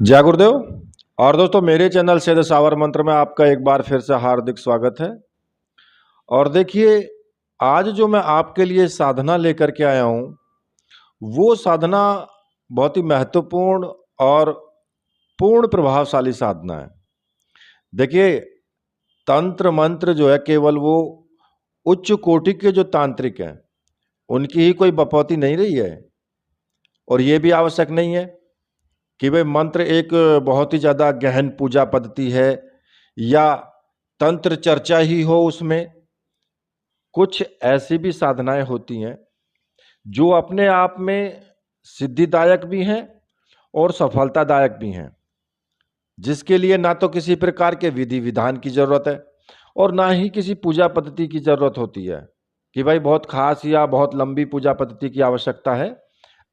जय गुरुदेव। और दोस्तों, मेरे चैनल से दशावर मंत्र में आपका एक बार फिर से हार्दिक स्वागत है। और देखिए, आज जो मैं आपके लिए साधना लेकर के आया हूँ, वो साधना बहुत ही महत्वपूर्ण और पूर्ण प्रभावशाली साधना है। देखिए, तंत्र मंत्र जो है केवल वो उच्च कोटि के जो तांत्रिक हैं उनकी ही कोई बपौती नहीं रही है। और ये भी आवश्यक नहीं है कि भाई मंत्र एक बहुत ही ज़्यादा गहन पूजा पद्धति है या तंत्र चर्चा ही हो उसमें। कुछ ऐसी भी साधनाएं होती हैं जो अपने आप में सिद्धिदायक भी हैं और सफलतादायक भी हैं, जिसके लिए ना तो किसी प्रकार के विधि विधान की जरूरत है और ना ही किसी पूजा पद्धति की जरूरत होती है कि भाई बहुत खास या बहुत लंबी पूजा पद्धति की आवश्यकता है।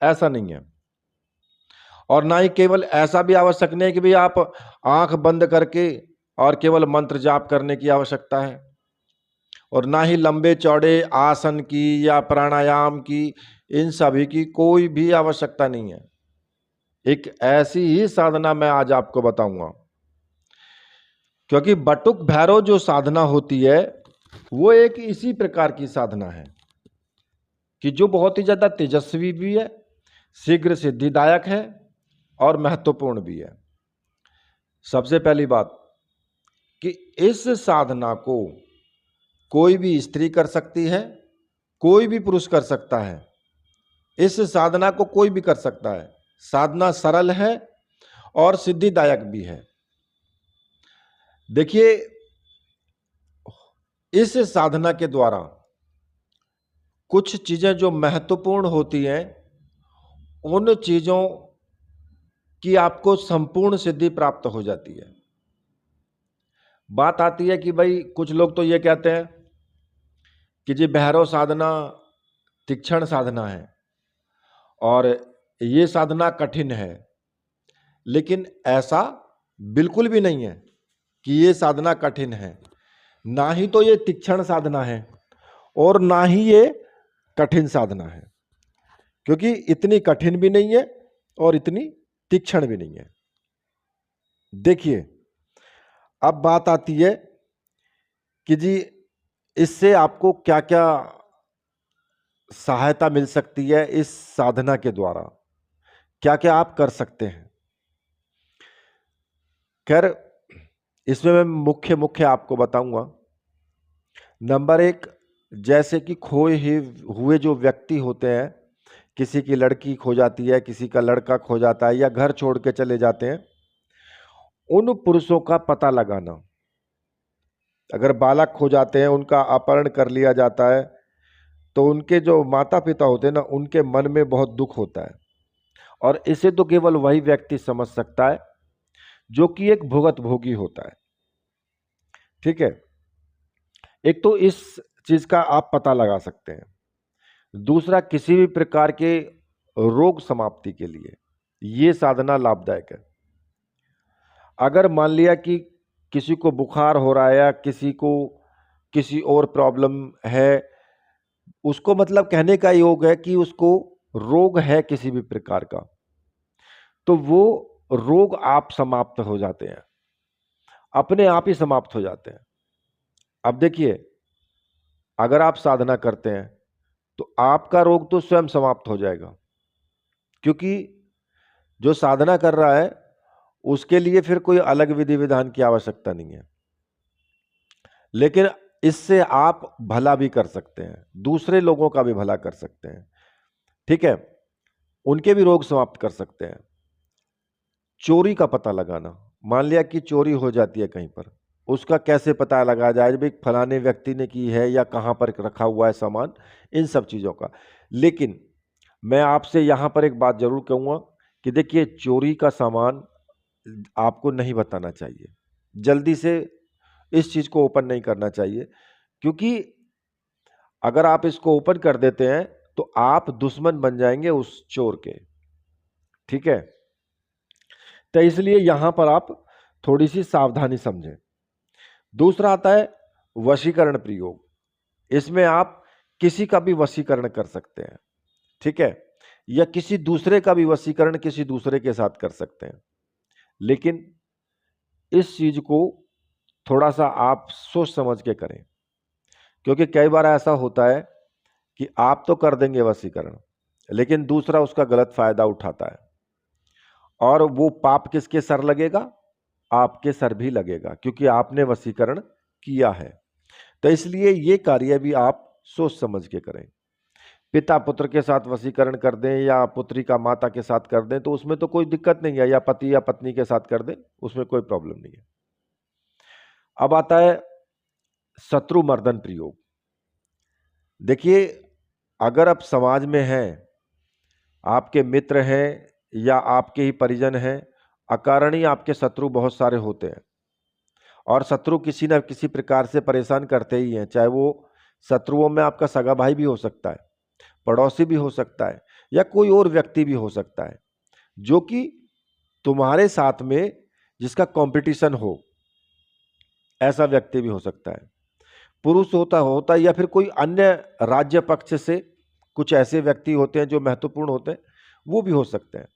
ऐसा नहीं है। और ना ही केवल ऐसा भी आवश्यक नहीं है कि भाई आप आंख बंद करके और केवल मंत्र जाप करने की आवश्यकता है। और ना ही लंबे चौड़े आसन की या प्राणायाम की, इन सभी की कोई भी आवश्यकता नहीं है। एक ऐसी ही साधना मैं आज आपको बताऊंगा, क्योंकि बटुक भैरव जो साधना होती है वो एक इसी प्रकार की साधना है कि जो बहुत ही ज्यादा तेजस्वी भी है, शीघ्र सिद्धिदायक है और महत्वपूर्ण भी है। सबसे पहली बात कि इस साधना को कोई भी स्त्री कर सकती है, कोई भी पुरुष कर सकता है। इस साधना को कोई भी कर सकता है। साधना सरल है और सिद्धिदायक भी है। देखिए, इस साधना के द्वारा कुछ चीजें जो महत्वपूर्ण होती हैं, उन चीजों की आपको संपूर्ण सिद्धि प्राप्त हो जाती है। बात आती है कि भाई कुछ लोग तो ये कहते हैं कि जी भैरव साधना तीक्ष्ण साधना है और ये साधना कठिन है। लेकिन ऐसा बिल्कुल भी नहीं है कि ये साधना कठिन है। ना ही तो ये तीक्ष्ण साधना है और ना ही ये कठिन साधना है, क्योंकि इतनी कठिन भी नहीं है और इतनी तीक्ष्ण भी नहीं है। देखिए, अब बात आती है कि जी इससे आपको क्या क्या सहायता मिल सकती है। इस साधना के द्वारा क्या क्या आप कर सकते हैं। खैर, इसमें मैं मुख्य आपको बताऊंगा। नंबर एक, जैसे कि खोए हुए जो व्यक्ति होते हैं, किसी की लड़की खो जाती है, किसी का लड़का खो जाता है या घर छोड़ के चले जाते हैं, उन पुरुषों का पता लगाना। अगर बालक खो जाते हैं, उनका अपहरण कर लिया जाता है, तो उनके जो माता पिता होते हैं ना, उनके मन में बहुत दुख होता है। और इसे तो केवल वही व्यक्ति समझ सकता है जो कि एक भुगत भोगी होता है। ठीक है, एक तो इस चीज का आप पता लगा सकते हैं। दूसरा, किसी भी प्रकार के रोग समाप्ति के लिए ये साधना लाभदायक है। अगर मान लिया कि किसी को बुखार हो रहा है या किसी को किसी और प्रॉब्लम है, उसको मतलब कहने का योग है कि उसको रोग है किसी भी प्रकार का, तो वो रोग आप समाप्त हो जाते हैं, अपने आप ही समाप्त हो जाते हैं। अब देखिए, अगर आप साधना करते हैं तो आपका रोग तो स्वयं समाप्त हो जाएगा, क्योंकि जो साधना कर रहा है उसके लिए फिर कोई अलग विधि विधान की आवश्यकता नहीं है। लेकिन इससे आप भला भी कर सकते हैं, दूसरे लोगों का भी भला कर सकते हैं। ठीक है, उनके भी रोग समाप्त कर सकते हैं। चोरी का पता लगाना, मान लिया कि चोरी हो जाती है कहीं पर, उसका कैसे पता लगाया जाए भाई फलाने व्यक्ति ने की है या कहां पर रखा हुआ है सामान, इन सब चीजों का। लेकिन मैं आपसे यहां पर एक बात जरूर कहूंगा कि देखिए, चोरी का सामान आपको नहीं बताना चाहिए, जल्दी से इस चीज को ओपन नहीं करना चाहिए, क्योंकि अगर आप इसको ओपन कर देते हैं तो आप दुश्मन बन जाएंगे उस चोर के। ठीक है, तो इसलिए यहां पर आप थोड़ी सी सावधानी समझें। दूसरा आता है वशीकरण प्रयोग। इसमें आप किसी का भी वशीकरण कर सकते हैं। ठीक है, या किसी दूसरे का भी वशीकरण किसी दूसरे के साथ कर सकते हैं। लेकिन इस चीज को थोड़ा सा आप सोच समझ के करें, क्योंकि कई बार ऐसा होता है कि आप तो कर देंगे वशीकरण, लेकिन दूसरा उसका गलत फायदा उठाता है, और वो पाप किसके सर लगेगा? आपके सर भी लगेगा, क्योंकि आपने वशीकरण किया है। तो इसलिए ये कार्य भी आप सोच समझ के करें। पिता पुत्र के साथ वशीकरण कर दें या पुत्री का माता के साथ कर दें तो उसमें तो कोई दिक्कत नहीं है, या पति या पत्नी के साथ कर दें, उसमें कोई प्रॉब्लम नहीं है। अब आता है शत्रु मर्दन प्रयोग। देखिए, अगर आप समाज में हैं, आपके मित्र हैं या आपके ही परिजन हैं, अकारण ही आपके शत्रु बहुत सारे होते हैं, और शत्रु किसी न किसी प्रकार से परेशान करते ही हैं। चाहे वो शत्रुओं में आपका सगा भाई भी हो सकता है, पड़ोसी भी हो सकता है, या कोई और व्यक्ति भी हो सकता है जो कि तुम्हारे साथ में जिसका कंपटीशन हो, ऐसा व्यक्ति भी हो सकता है। पुरुष होता है, या फिर कोई अन्य राज्य पक्ष से कुछ ऐसे व्यक्ति होते हैं जो महत्वपूर्ण होते हैं, वो भी हो सकते हैं।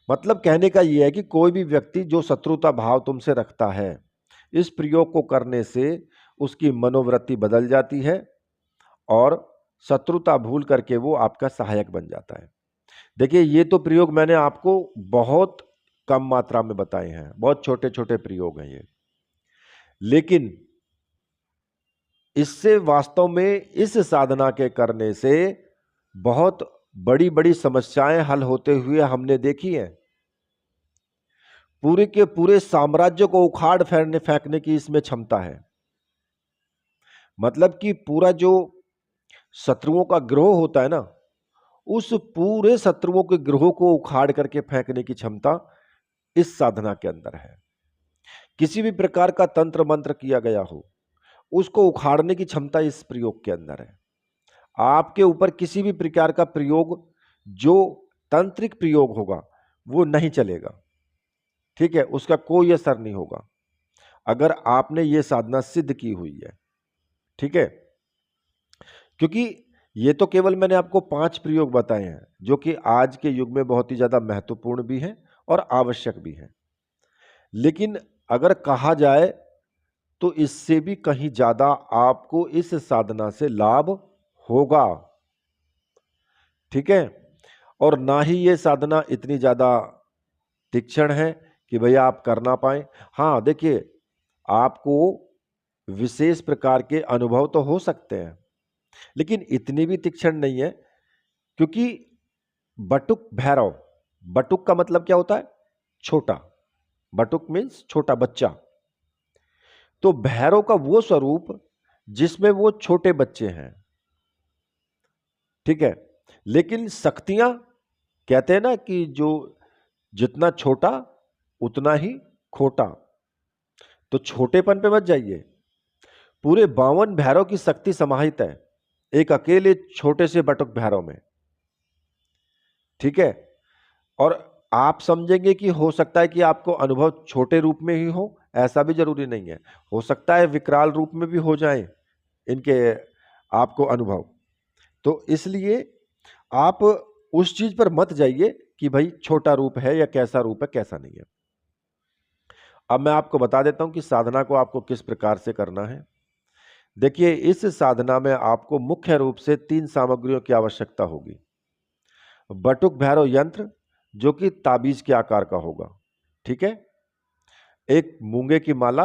मतलब कहने का यह है कि कोई भी व्यक्ति जो शत्रुता भाव तुमसे रखता है, इस प्रयोग को करने से उसकी मनोवृत्ति बदल जाती है और शत्रुता भूल करके वो आपका सहायक बन जाता है। देखिए, ये तो प्रयोग मैंने आपको बहुत कम मात्रा में बताए हैं, बहुत छोटे छोटे प्रयोग हैं ये, लेकिन इससे वास्तव में इस साधना के करने से बहुत बड़ी बड़ी समस्याएं हल होते हुए हमने देखी हैं। पूरे के पूरे साम्राज्य को उखाड़ फेंकने की इसमें क्षमता है। मतलब कि पूरा जो शत्रुओं का ग्रोह होता है ना, उस पूरे शत्रुओं के ग्रोह को उखाड़ करके फेंकने की क्षमता इस साधना के अंदर है। किसी भी प्रकार का तंत्र मंत्र किया गया हो, उसको उखाड़ने की क्षमता इस प्रयोग के अंदर है। आपके ऊपर किसी भी प्रकार का प्रयोग जो तांत्रिक प्रयोग होगा वो नहीं चलेगा, ठीक है, उसका कोई असर नहीं होगा अगर आपने ये साधना सिद्ध की हुई है, ठीक है। क्योंकि ये तो केवल मैंने आपको 5 प्रयोग बताए हैं जो कि आज के युग में बहुत ही ज्यादा महत्वपूर्ण भी हैं और आवश्यक भी हैं, लेकिन अगर कहा जाए तो इससे भी कहीं ज्यादा आपको इस साधना से लाभ होगा, ठीक है। और ना ही ये साधना इतनी ज्यादा तीक्ष्ण है कि भैया आप कर ना पाए। हाँ, देखिए, आपको विशेष प्रकार के अनुभव तो हो सकते हैं, लेकिन इतनी भी तीक्ष्ण नहीं है, क्योंकि बटुक भैरव, बटुक का मतलब क्या होता है? छोटा, बटुक मीन्स छोटा बच्चा। तो भैरव का वो स्वरूप जिसमें वो छोटे बच्चे हैं, ठीक है। लेकिन शक्तियां, कहते हैं ना कि जो जितना छोटा उतना ही खोटा, तो छोटेपन पे मत जाइए। पूरे 52 भैरव की शक्ति समाहित है एक अकेले छोटे से बटुक भैरव में, ठीक है। और आप समझेंगे कि हो सकता है कि आपको अनुभव छोटे रूप में ही हो, ऐसा भी जरूरी नहीं है। हो सकता है विकराल रूप में भी हो जाए इनके आपको अनुभव। तो इसलिए आप उस चीज पर मत जाइए कि भाई छोटा रूप है या कैसा रूप है, कैसा नहीं है। अब मैं आपको बता देता हूं कि साधना को आपको किस प्रकार से करना है। देखिए, इस साधना में आपको मुख्य रूप से 3 सामग्रियों की आवश्यकता होगी। बटुक भैरव यंत्र जो कि ताबीज के आकार का होगा, ठीक है, एक मूंगे की माला,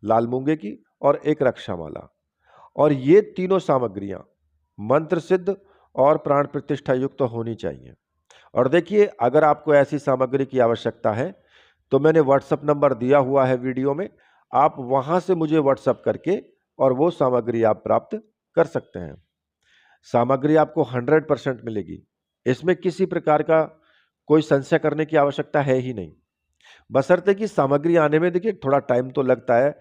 लाल मूंगे की, और एक रक्षा माला। और ये तीनों सामग्रियां मंत्र सिद्ध और प्राण प्रतिष्ठा युक्त तो होनी चाहिए। और देखिए, अगर आपको ऐसी सामग्री की आवश्यकता है तो मैंने व्हाट्सएप नंबर दिया हुआ है वीडियो में, आप वहां से मुझे व्हाट्सएप करके और वो सामग्री आप प्राप्त कर सकते हैं। सामग्री आपको 100% मिलेगी, इसमें किसी प्रकार का कोई संशय करने की आवश्यकता है ही नहीं। बशर्ते कि सामग्री आने में, देखिए, थोड़ा टाइम तो लगता है।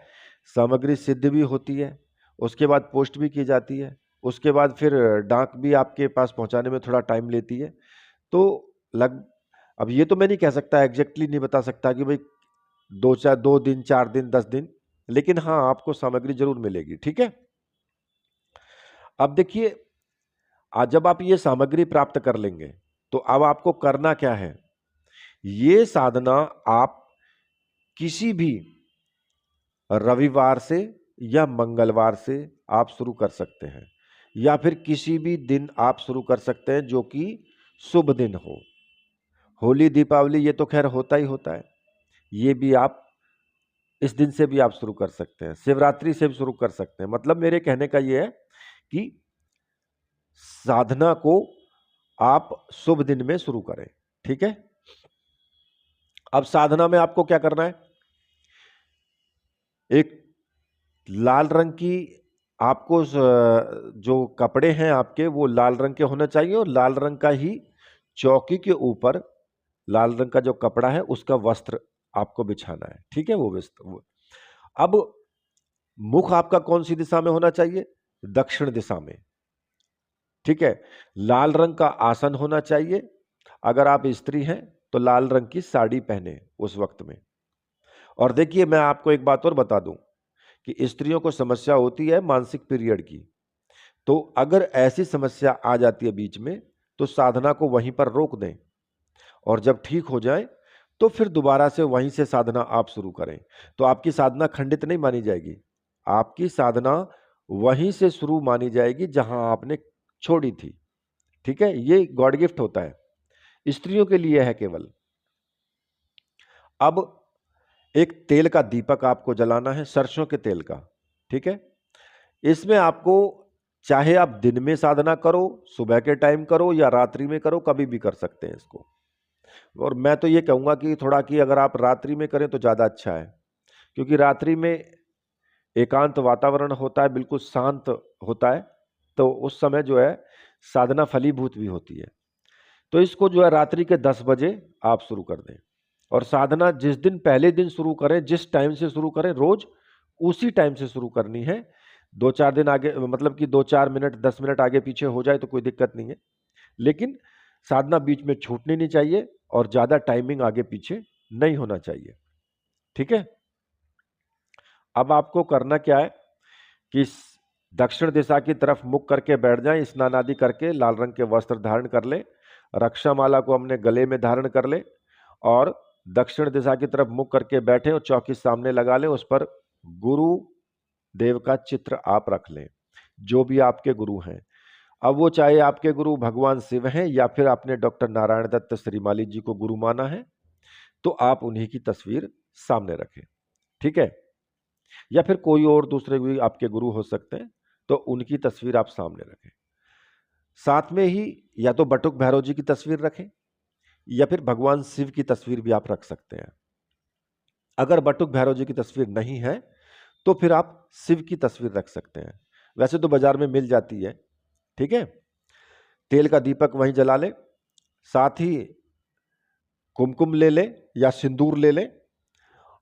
सामग्री सिद्ध भी होती है, उसके बाद पोस्ट भी की जाती है, उसके बाद फिर डाक भी आपके पास पहुंचाने में थोड़ा टाइम लेती है। तो लग अब ये तो मैं नहीं कह सकता, एग्जैक्टली नहीं बता सकता कि भाई 2 दिन, 4 दिन, 10 दिन, लेकिन हाँ, आपको सामग्री जरूर मिलेगी, ठीक है। अब देखिए, आज जब आप ये सामग्री प्राप्त कर लेंगे तो अब आपको करना क्या है? ये साधना आप किसी भी रविवार से या मंगलवार से आप शुरू कर सकते हैं, या फिर किसी भी दिन आप शुरू कर सकते हैं जो कि शुभ दिन हो। होली दीपावली ये तो खैर होता ही होता है, ये भी आप इस दिन से भी आप शुरू कर सकते हैं, शिवरात्रि से भी शुरू कर सकते हैं। मतलब मेरे कहने का ये है कि साधना को आप शुभ दिन में शुरू करें। ठीक है, अब साधना में आपको क्या करना है, एक लाल रंग की आपको जो कपड़े हैं आपके वो लाल रंग के होने चाहिए, और लाल रंग का ही चौकी के ऊपर लाल रंग का जो कपड़ा है उसका वस्त्र आपको बिछाना है। ठीक है, वो वस्त्र। अब मुख आपका कौन सी दिशा में होना चाहिए, दक्षिण दिशा में। ठीक है, लाल रंग का आसन होना चाहिए। अगर आप स्त्री हैं तो लाल रंग की साड़ी पहने उस वक्त में। और देखिए, मैं आपको एक बात और बता दूं कि स्त्रियों को समस्या होती है मासिक पीरियड की, तो अगर ऐसी समस्या आ जाती है बीच में तो साधना को वहीं पर रोक दें, और जब ठीक हो जाए तो फिर दोबारा से वहीं से साधना आप शुरू करें। तो आपकी साधना खंडित नहीं मानी जाएगी, आपकी साधना वहीं से शुरू मानी जाएगी जहां आपने छोड़ी थी। ठीक है, ये गॉड गिफ्ट होता है, स्त्रियों के लिए है केवल। अब एक तेल का दीपक आपको जलाना है, सरसों के तेल का। ठीक है, इसमें आपको चाहे आप दिन में साधना करो, सुबह के टाइम करो या रात्रि में करो, कभी भी कर सकते हैं इसको। और मैं तो ये कहूंगा कि थोड़ा कि अगर आप रात्रि में करें तो ज़्यादा अच्छा है, क्योंकि रात्रि में एकांत वातावरण होता है, बिल्कुल शांत होता है, तो उस समय जो है साधना फलीभूत भी होती है। तो इसको जो है रात्रि के 10 बजे आप शुरू कर दें, और साधना जिस दिन पहले दिन शुरू करें, जिस टाइम से शुरू करें, रोज उसी टाइम से शुरू करनी है। 2-4 दिन आगे, मतलब कि 2-4 मिनट 10 मिनट आगे पीछे हो जाए तो कोई दिक्कत नहीं है, लेकिन साधना बीच में छूटनी नहीं चाहिए और ज्यादा टाइमिंग आगे पीछे नहीं होना चाहिए। ठीक है, अब आपको करना क्या है कि दक्षिण दिशा की तरफ मुख करके बैठ जाएं, स्नान आदि करके लाल रंग के वस्त्र धारण कर ले, रक्षा माला को अपने गले में धारण कर ले, और दक्षिण दिशा की तरफ मुख करके बैठे और चौकी सामने लगा लें, उस पर गुरु देव का चित्र आप रख लें, जो भी आपके गुरु हैं। अब वो चाहे आपके गुरु भगवान शिव हैं या फिर आपने डॉक्टर नारायण दत्त श्रीमाली जी को गुरु माना है, तो आप उन्हीं की तस्वीर सामने रखें। ठीक है, या फिर कोई और दूसरे भी आपके गुरु हो सकते हैं, तो उनकी तस्वीर आप सामने रखें। साथ में ही या तो बटुक भैरव जी की तस्वीर रखें, या फिर भगवान शिव की तस्वीर भी आप रख सकते हैं। अगर बटुक भैरव जी की तस्वीर नहीं है तो फिर आप शिव की तस्वीर रख सकते हैं, वैसे तो बाजार में मिल जाती है। ठीक है, तेल का दीपक वहीं जला ले, साथ ही कुमकुम ले ले या सिंदूर ले ले,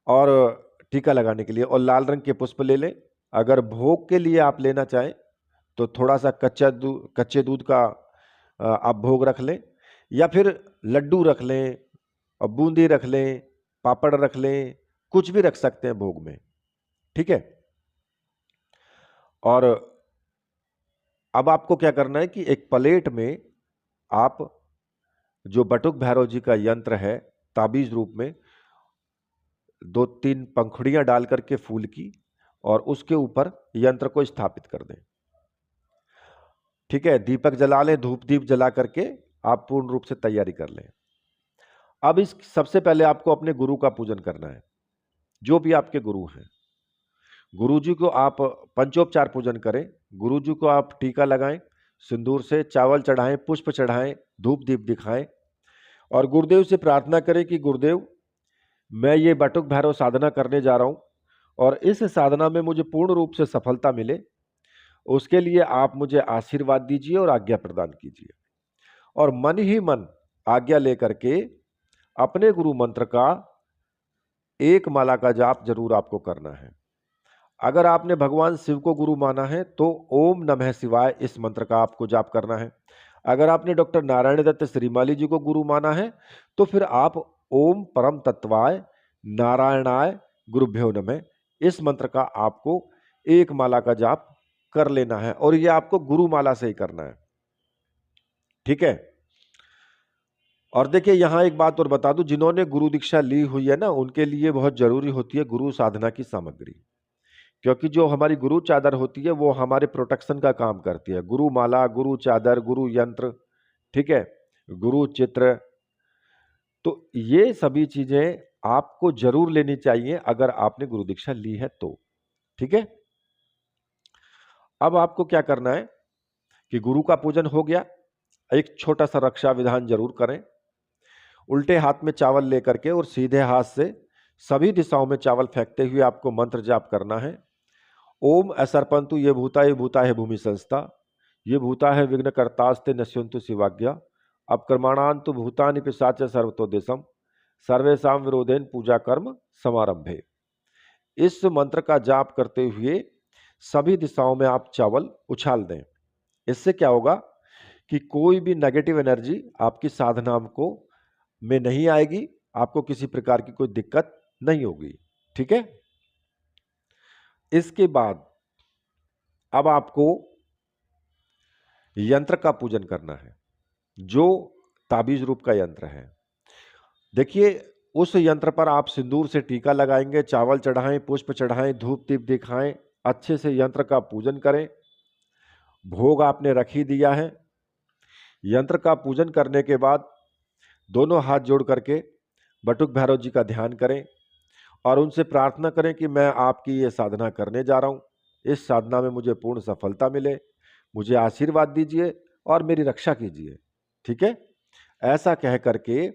और टीका लगाने के लिए, और लाल रंग के पुष्प ले ले। अगर भोग के लिए आप लेना चाहें तो थोड़ा सा कच्चे दूध का आप भोग रख लें, या फिर लड्डू रख लें, और बूंदी रख लें, पापड़ रख लें, कुछ भी रख सकते हैं भोग में। ठीक है, और अब आपको क्या करना है कि एक प्लेट में आप जो बटुक भैरव जी का यंत्र है ताबीज रूप में 2-3 पंखुड़ियां डाल करके फूल की, और उसके ऊपर यंत्र को स्थापित कर दें। ठीक है, दीपक जला लें, धूप दीप जला करके आप पूर्ण रूप से तैयारी कर लें। अब इस सबसे पहले आपको अपने गुरु का पूजन करना है, जो भी आपके गुरु हैं। गुरु जी को आप पंचोपचार पूजन करें, गुरु जी को आप टीका लगाएं, सिंदूर से चावल चढ़ाएं, पुष्प चढ़ाएं, धूप दीप दिखाएं, और गुरुदेव से प्रार्थना करें कि गुरुदेव, मैं ये बटुक भैरव साधना करने जा रहा हूं, और इस साधना में मुझे पूर्ण रूप से सफलता मिले, उसके लिए आप मुझे आशीर्वाद दीजिए और आज्ञा प्रदान कीजिए। और मन ही मन आज्ञा लेकर के अपने गुरु मंत्र का एक माला का जाप जरूर आपको करना है। अगर आपने भगवान शिव को गुरु माना है तो ओम नमः शिवाय इस मंत्र का आपको जाप करना है। अगर आपने डॉक्टर नारायण दत्त श्रीमाली जी को गुरु माना है तो फिर आप ओम परम तत्वाय नारायणाय गुरुभ्यो नमः इस मंत्र का आपको एक माला का जाप कर लेना है, और यह आपको गुरु माला से ही करना है। ठीक है, और देखिए यहाँ एक बात और बता दूं, जिन्होंने गुरु दीक्षा ली हुई है ना, उनके लिए बहुत जरूरी होती है गुरु साधना की सामग्री। क्योंकि जो हमारी गुरु चादर होती है वो हमारे प्रोटेक्शन का काम करती है। गुरु माला, गुरु चादर, गुरु यंत्र, ठीक है, गुरु चित्र, तो ये सभी चीजें आपको जरूर लेनी चाहिए अगर आपने गुरु दीक्षा ली है तो। ठीक है, अब आपको क्या करना है कि गुरु का पूजन हो गया, एक छोटा सा रक्षा विधान जरूर करें। उल्टे हाथ में चावल लेकर के और सीधे हाथ से सभी दिशाओं में चावल फेंकते हुए आपको मंत्र जाप करना है। ओम असर्पंतु ये भूता है भूमि संस्था, ये भूता है विघ्न कर्तास्ते नश्यंतु शिवाज्ञा, अपक्रमाणांतु भूतानि पिशाच सर्वतो देशम, सर्वेशम विरोधेन पूजा कर्म समारंभे। इस मंत्र का जाप करते हुए सभी दिशाओं में आप चावल उछाल दें। इससे क्या होगा कि कोई भी नेगेटिव एनर्जी आपकी साधना को में नहीं आएगी, आपको किसी प्रकार की कोई दिक्कत नहीं होगी। ठीक है, इसके बाद अब आपको यंत्र का पूजन करना है, जो ताबीज रूप का यंत्र है। देखिए, उस यंत्र पर आप सिंदूर से टीका लगाएंगे, चावल चढ़ाएं, पुष्प चढ़ाएं, धूप दीप दिखाएं, अच्छे से यंत्र का पूजन करें। भोग आपने रख ही दिया है। यंत्र का पूजन करने के बाद दोनों हाथ जोड़ करके बटुक भैरव जी का ध्यान करें और उनसे प्रार्थना करें कि मैं आपकी ये साधना करने जा रहा हूँ, इस साधना में मुझे पूर्ण सफलता मिले, मुझे आशीर्वाद दीजिए और मेरी रक्षा कीजिए। ठीक है, ऐसा कह करके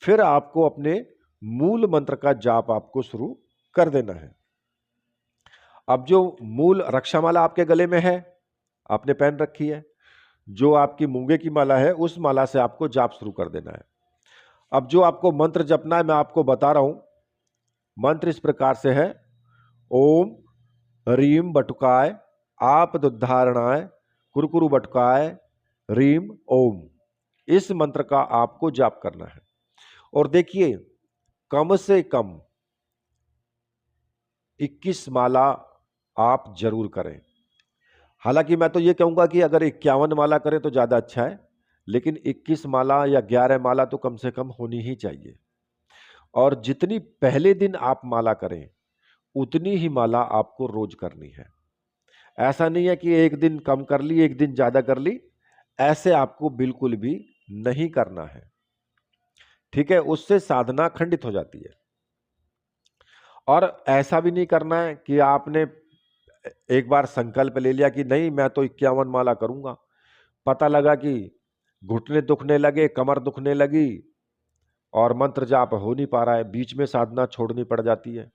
फिर आपको अपने मूल मंत्र का जाप आपको शुरू कर देना है। अब जो मूल रक्षामाला आपके गले में है, आपने पहन रखी है, जो आपकी मूंगे की माला है, उस माला से आपको जाप शुरू कर देना है। अब जो आपको मंत्र जपना है मैं आपको बता रहा हूं। मंत्र इस प्रकार से है, ओम रीम बटुकाय आपदुद्धारणाय कुरकुरु बटुकाय रीम ओम। इस मंत्र का आपको जाप करना है। और देखिए, कम से कम 21 माला आप जरूर करें। हालांकि मैं तो ये कहूंगा कि अगर 51 माला करें तो ज्यादा अच्छा है, लेकिन 21 माला या 11 माला तो कम से कम होनी ही चाहिए। और जितनी पहले दिन आप माला करें उतनी ही माला आपको रोज करनी है। ऐसा नहीं है कि एक दिन कम कर ली, एक दिन ज्यादा कर ली, ऐसे आपको बिल्कुल भी नहीं करना है। ठीक है, उससे साधना खंडित हो जाती है। और ऐसा भी नहीं करना है कि आपने एक बार संकल्प ले लिया कि नहीं मैं तो 51 माला करूंगा, पता लगा कि घुटने दुखने लगे, कमर दुखने लगी और मंत्र जाप हो नहीं पा रहा है, बीच में साधना छोड़नी पड़ जाती है।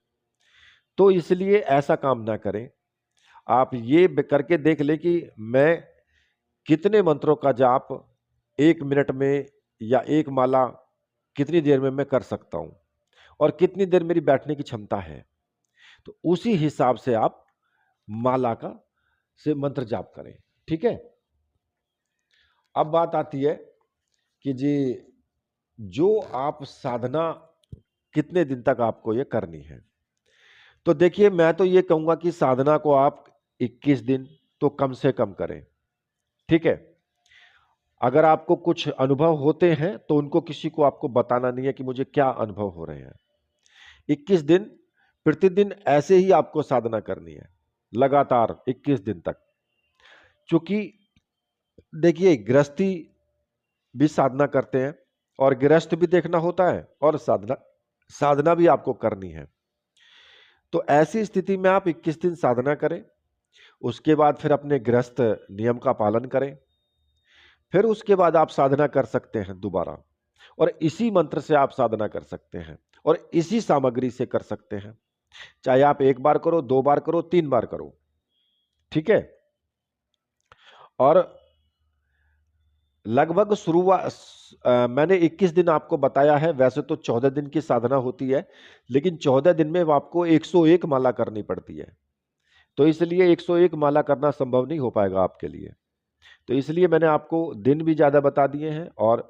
तो इसलिए ऐसा काम ना करें। आप ये करके देख लें कि मैं कितने मंत्रों का जाप 1 मिनट में या एक माला कितनी देर में मैं कर सकता हूं और कितनी देर मेरी बैठने की क्षमता है। तो उसी हिसाब से आप माला का से मंत्र जाप करें। ठीक है, अब बात आती है कि जी जो आप साधना कितने दिन तक आपको ये करनी है। तो देखिए, मैं तो ये कहूंगा कि साधना को आप 21 दिन तो कम से कम करें। ठीक है, अगर आपको कुछ अनुभव होते हैं तो उनको किसी को आपको बताना नहीं है कि मुझे क्या अनुभव हो रहे हैं। 21 दिन प्रतिदिन ऐसे ही आपको साधना करनी है, लगातार 21 दिन तक। क्योंकि देखिए, गृहस्थी भी साधना करते हैं और गृहस्थ भी देखना होता है और साधना साधना भी आपको करनी है। तो ऐसी स्थिति में आप 21 दिन साधना करें, उसके बाद फिर अपने गृहस्थ नियम का पालन करें, फिर उसके बाद आप साधना कर सकते हैं दोबारा। और इसी मंत्र से आप साधना कर सकते हैं और इसी सामग्री से कर सकते हैं, चाहे आप 1 बार करो, 2 बार करो, 3 बार करो। ठीक है, और लगभग मैंने 21 दिन आपको बताया है, वैसे तो 14 दिन की साधना होती है, लेकिन 14 दिन में आपको 101 माला करनी पड़ती है। तो इसलिए 101 माला करना संभव नहीं हो पाएगा आपके लिए। तो इसलिए मैंने आपको दिन भी ज्यादा बता दिए हैं और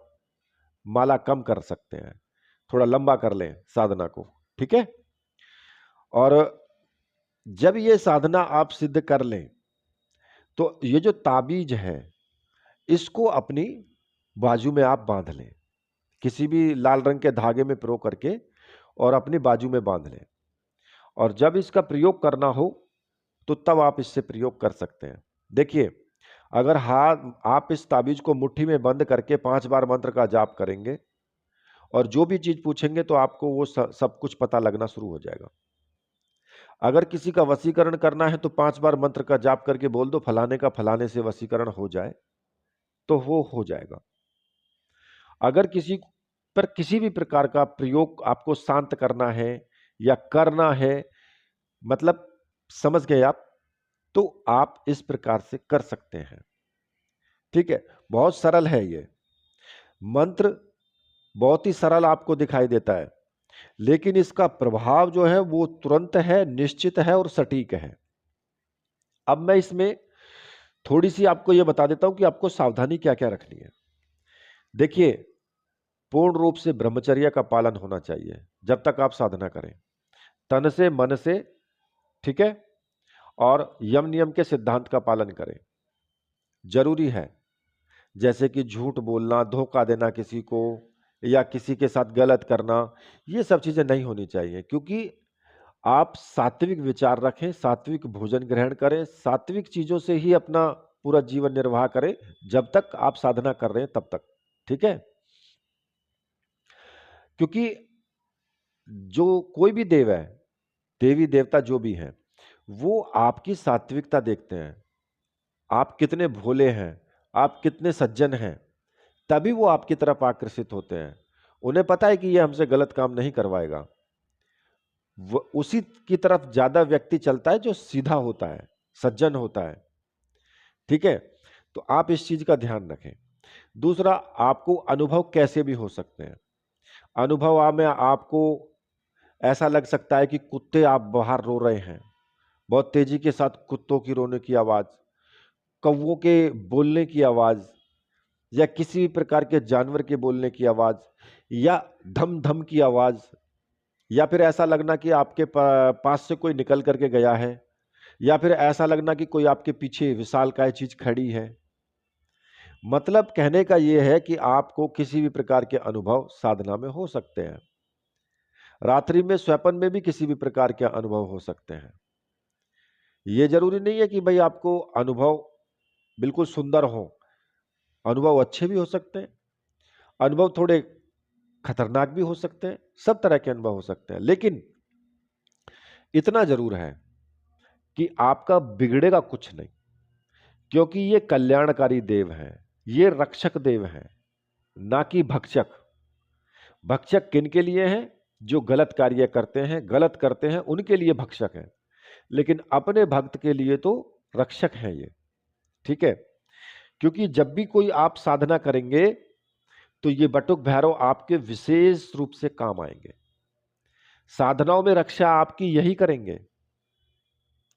माला कम कर सकते हैं, थोड़ा लंबा कर लें साधना को। ठीक है, और जब ये साधना आप सिद्ध कर लें तो ये जो ताबीज है इसको अपनी बाजू में आप बांध लें। किसी भी लाल रंग के धागे में पिरो करके और अपनी बाजू में बांध लें, और जब इसका प्रयोग करना हो तो तब आप इससे प्रयोग कर सकते हैं। देखिए, अगर हाथ आप इस ताबीज को मुट्ठी में बंद करके 5 बार मंत्र का जाप करेंगे और जो भी चीज पूछेंगे तो आपको वो सब कुछ पता लगना शुरू हो जाएगा। अगर किसी का वशीकरण करना है तो 5 बार मंत्र का जाप करके बोल दो फलाने का फलाने से वशीकरण हो जाए, तो वो हो जाएगा। अगर किसी पर किसी भी प्रकार का प्रयोग आपको शांत करना है या करना है, मतलब समझ गए आप, तो आप इस प्रकार से कर सकते हैं। ठीक है, बहुत सरल है ये मंत्र, बहुत ही सरल आपको दिखाई देता है, लेकिन इसका प्रभाव जो है वो तुरंत है, निश्चित है और सटीक है। अब मैं इसमें थोड़ी सी आपको यह बता देता हूं कि आपको सावधानी क्या क्या रखनी है। देखिए, पूर्ण रूप से ब्रह्मचर्य का पालन होना चाहिए जब तक आप साधना करें, तन से मन से, ठीक है, और यम नियम के सिद्धांत का पालन करें, जरूरी है। जैसे कि झूठ बोलना, धोखा देना किसी को, या किसी के साथ गलत करना, ये सब चीजें नहीं होनी चाहिए, क्योंकि आप सात्विक विचार रखें, सात्विक भोजन ग्रहण करें, सात्विक चीजों से ही अपना पूरा जीवन निर्वाह करें जब तक आप साधना कर रहे हैं तब तक। ठीक है, क्योंकि जो कोई भी देव है, देवी देवता जो भी हैं, वो आपकी सात्विकता देखते हैं, आप कितने भोले हैं, आप कितने सज्जन हैं, तभी वो आपकी तरफ आकर्षित होते हैं। उन्हें पता है कि ये हमसे गलत काम नहीं करवाएगा। उसी की तरफ ज्यादा व्यक्ति चलता है जो सीधा होता है, सज्जन होता है। ठीक है, तो आप इस चीज का ध्यान रखें। दूसरा, आपको अनुभव कैसे भी हो सकते हैं। अनुभव में आपको ऐसा लग सकता है कि कुत्ते आप बाहर रो रहे हैं, बहुत तेजी के साथ कुत्तों की रोने की आवाज, कौवों के बोलने की आवाज, या किसी भी प्रकार के जानवर के बोलने की आवाज, या धम धम की आवाज, या फिर ऐसा लगना कि आपके पास से कोई निकल करके गया है, या फिर ऐसा लगना कि कोई आपके पीछे विशालकाय चीज खड़ी है। मतलब कहने का यह है कि आपको किसी भी प्रकार के अनुभव साधना में हो सकते हैं। रात्रि में स्वप्न में भी किसी भी प्रकार के अनुभव हो सकते हैं। यह जरूरी नहीं है कि भाई आपको अनुभव बिल्कुल सुंदर हो, अनुभव अच्छे भी हो सकते हैं, अनुभव थोड़े खतरनाक भी हो सकते हैं, सब तरह के अनुभव हो सकते हैं, लेकिन इतना जरूर है कि आपका बिगड़ेगा कुछ नहीं, क्योंकि ये कल्याणकारी देव हैं, ये रक्षक देव हैं, ना कि भक्षक। भक्षक किन के लिए हैं? जो गलत कार्य करते हैं, गलत करते हैं, उनके लिए भक्षक हैं, लेकिन अपने भक्त के लिए तो रक्षक हैं ये। ठीक है, क्योंकि जब भी कोई आप साधना करेंगे तो ये बटुक भैरव आपके विशेष रूप से काम आएंगे, साधनाओं में रक्षा आपकी यही करेंगे।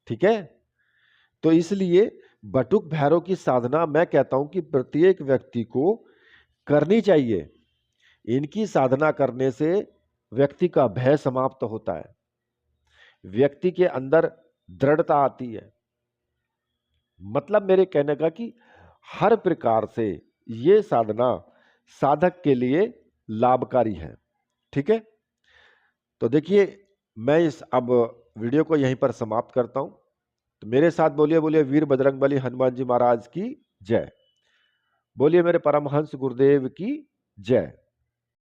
ठीक है, तो इसलिए बटुक भैरव की साधना मैं कहता हूं कि प्रत्येक व्यक्ति को करनी चाहिए। इनकी साधना करने से व्यक्ति का भय समाप्त होता है, व्यक्ति के अंदर दृढ़ता आती है। मतलब मेरे कहने का कि हर प्रकार से ये साधना साधक के लिए लाभकारी है। ठीक है, तो देखिए, मैं इस अब वीडियो को यहीं पर समाप्त करता हूं। तो मेरे साथ बोलिए, बोलिए वीर बजरंगबली हनुमान जी महाराज की जय, बोलिए मेरे परमहंस गुरुदेव की जय।